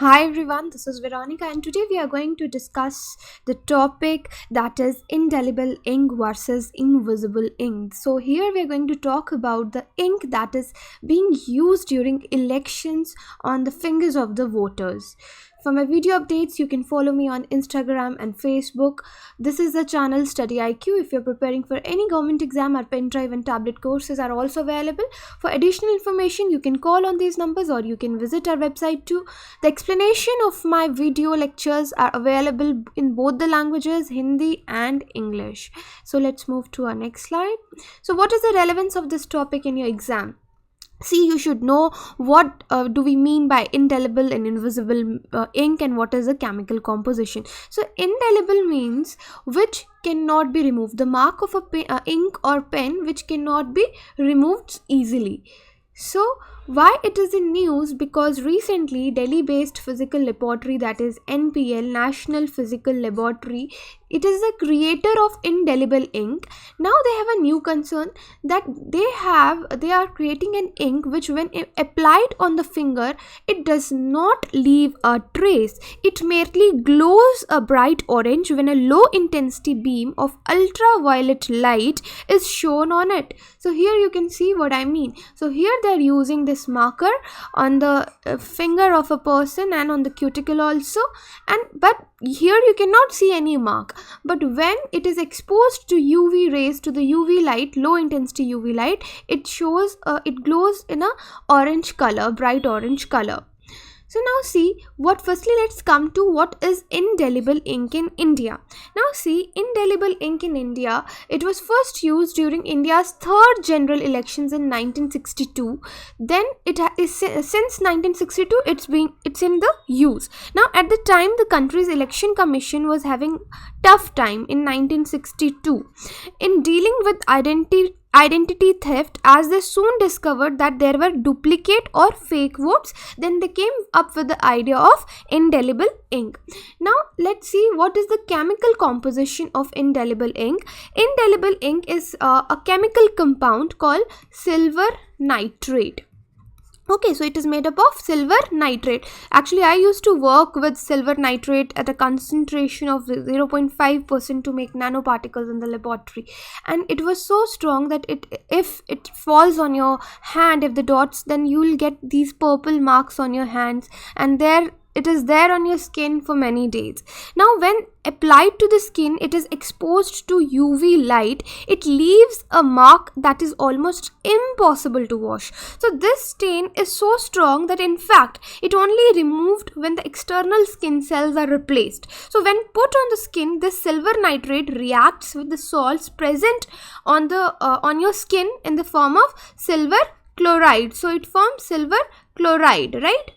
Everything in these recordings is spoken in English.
Hi everyone, this is Veronica, and today we are going to discuss the topic that is indelible ink versus invisible ink. So, here we are going to talk about the ink that is being used during elections on the fingers of the voters. For my video updates, you can follow me on Instagram and Facebook. This is the channel StudyIQ. If you're preparing for any government exam, our pen drive and tablet courses are also available. For additional information, you can call on these numbers or you can visit our website too. The explanation of my video lectures are available in both the languages, Hindi and English. So let's move to our next slide. So what is the relevance of this topic in your exam? See, you should know what do we mean by indelible and invisible ink, and what is the chemical composition. So indelible means which cannot be removed, the mark of a ink or pen which cannot be removed easily. So why it is in news? Because recently Delhi based physical laboratory, that is NPL, National Physical Laboratory, it is the creator of indelible ink. Now they have a new concern that they are creating an ink which when applied on the finger, it does not leave a trace. It merely glows a bright orange when a low intensity beam of ultraviolet light is shown on it. So here you can see what I mean. So here they are using this marker on the finger of a person and on the cuticle also, but here you cannot see any mark. But when it is exposed to UV rays, to the UV light, low intensity UV light, it glows in a orange color, bright orange color. So now see, firstly let's come to what is indelible ink in India. Now see, indelible ink in India, it was first used during India's third general elections in 1962. Then since 1962 it's in the use. Now at the time the country's election commission was having tough time in 1962 in dealing with identity theft, as they soon discovered that there were duplicate or fake votes. Then they came up with the idea of indelible ink. Now let's see what is the chemical composition of indelible ink. Indelible ink is a chemical compound called silver nitrate. Okay, so it is made up of silver nitrate. Actually, I used to work with silver nitrate at a concentration of 0.5% to make nanoparticles in the laboratory. And it was so strong that if it falls on your hand, if the dots, then you will get these purple marks on your hands. And it is there on your skin for many days. Now when applied to the skin, it is exposed to UV light. It leaves a mark that is almost impossible to wash. So this stain is so strong that in fact it only removed when the external skin cells are replaced. So when put on the skin, this silver nitrate reacts with the salts present on your skin in the form of silver chloride. So it forms silver chloride, right?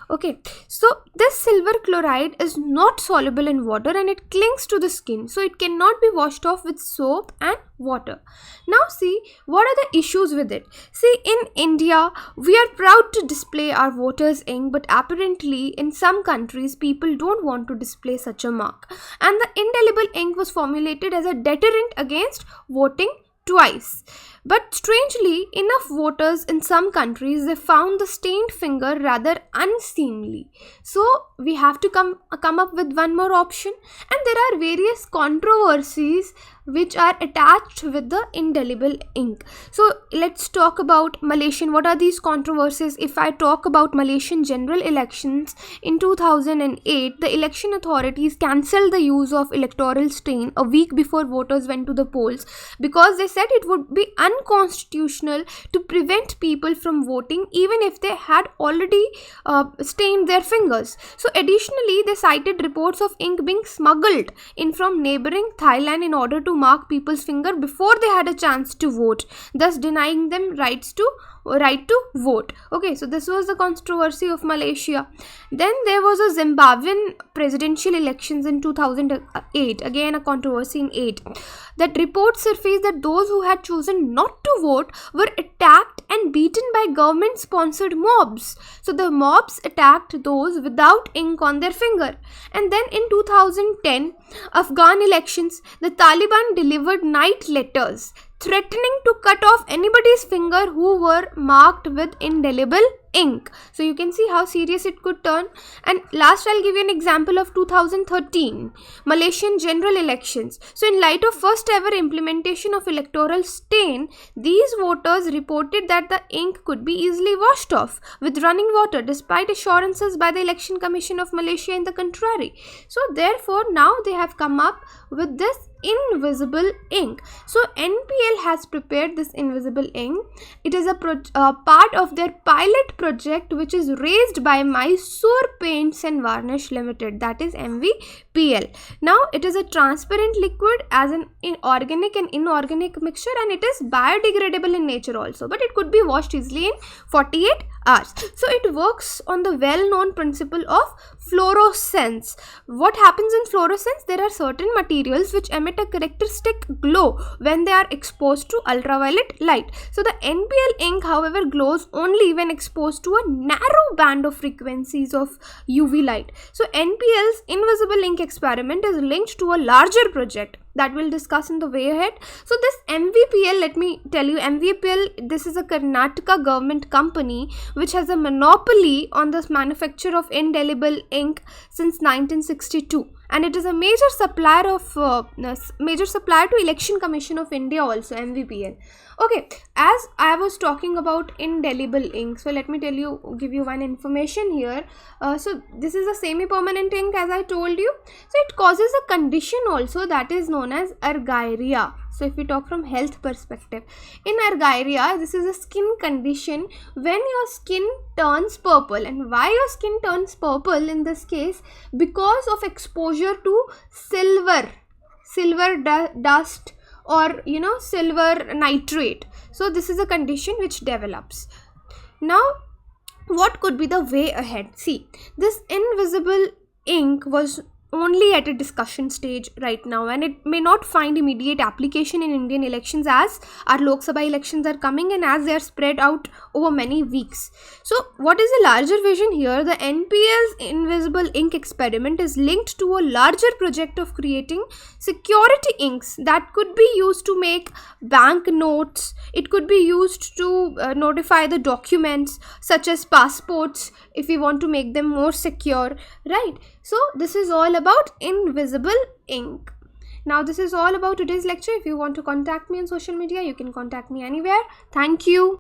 Okay, so this silver chloride is not soluble in water and it clings to the skin, so it cannot be washed off with soap and water. Now see, what are the issues with it? See, in India, we are proud to display our voters' ink, but apparently in some countries, people don't want to display such a mark. And the indelible ink was formulated as a deterrent against voting twice. But strangely, enough voters in some countries, they found the stained finger rather unseemly. So we have to come up with one more option, and there are various controversies which are attached with the indelible ink. So let's talk about Malaysian. What are these controversies? If I talk about Malaysian general elections in 2008, the election authorities cancelled the use of electoral stain a week before voters went to the polls, because they said it would be unconstitutional to prevent people from voting even if they had already stained their fingers. So additionally, they cited reports of ink being smuggled in from neighboring Thailand in order to mark people's finger before they had a chance to vote, thus denying them right to vote. Okay, so this was the controversy of Malaysia. Then there was a Zimbabwean presidential elections in 2008, again a controversy in 8. That reports surfaced that those who had chosen not to vote were attacked and beaten by government sponsored mobs. So the mobs attacked those without ink on their finger. And then in 2010 Afghan elections, the Taliban delivered night letters threatening to cut off anybody's finger who were marked with indelible ink. So you can see how serious it could turn. And last, I'll give you an example of 2013 Malaysian general elections. So in light of first ever implementation of electoral stain, these voters reported that the ink could be easily washed off with running water, despite assurances by the Election Commission of Malaysia in the contrary. So therefore now they have come up with this invisible ink. So NPL has prepared this invisible ink. It is a part of their pilot project, which is raised by Mysore Paints and Varnish Limited, that is MVPL. Now it is a transparent liquid as an organic and inorganic mixture, and it is biodegradable in nature also, but it could be washed easily in 48 hours. So it works on the well-known principle of fluorescence. What happens in fluorescence? There are certain materials which emit a characteristic glow when they are exposed to ultraviolet light. So the NPL ink, however, glows only when exposed to a narrow band of frequencies of UV light. So NPL's invisible ink experiment is linked to a larger project that we'll discuss in the way ahead. So this MVPL, let me tell you, MVPL, this is a Karnataka government company which has a monopoly on the manufacture of indelible ink since 1962, and it is a major supplier to Election Commission of India also, MVPL. Okay, as I was talking about indelible ink, so let me give you one information here. So this is a semi-permanent ink, as I told you. So it causes a condition also that is known as argyria. So if we talk from health perspective, in argyria, this is a skin condition when your skin turns purple. And why your skin turns purple in this case? Because of exposure to silver dust, or silver nitrate. So this is a condition which develops. Now what could be the way ahead? See, this invisible ink was only at a discussion stage right now, and it may not find immediate application in Indian elections as our Lok Sabha elections are coming and as they are spread out over many weeks. So what is the larger vision here? The NPL's invisible ink experiment is linked to a larger project of creating security inks that could be used to make bank notes. It could be used to notify the documents such as passports if we want to make them more secure, right? So this is all about invisible ink. Now this is all about today's lecture. If you want to contact me on social media, you can contact me anywhere. Thank you.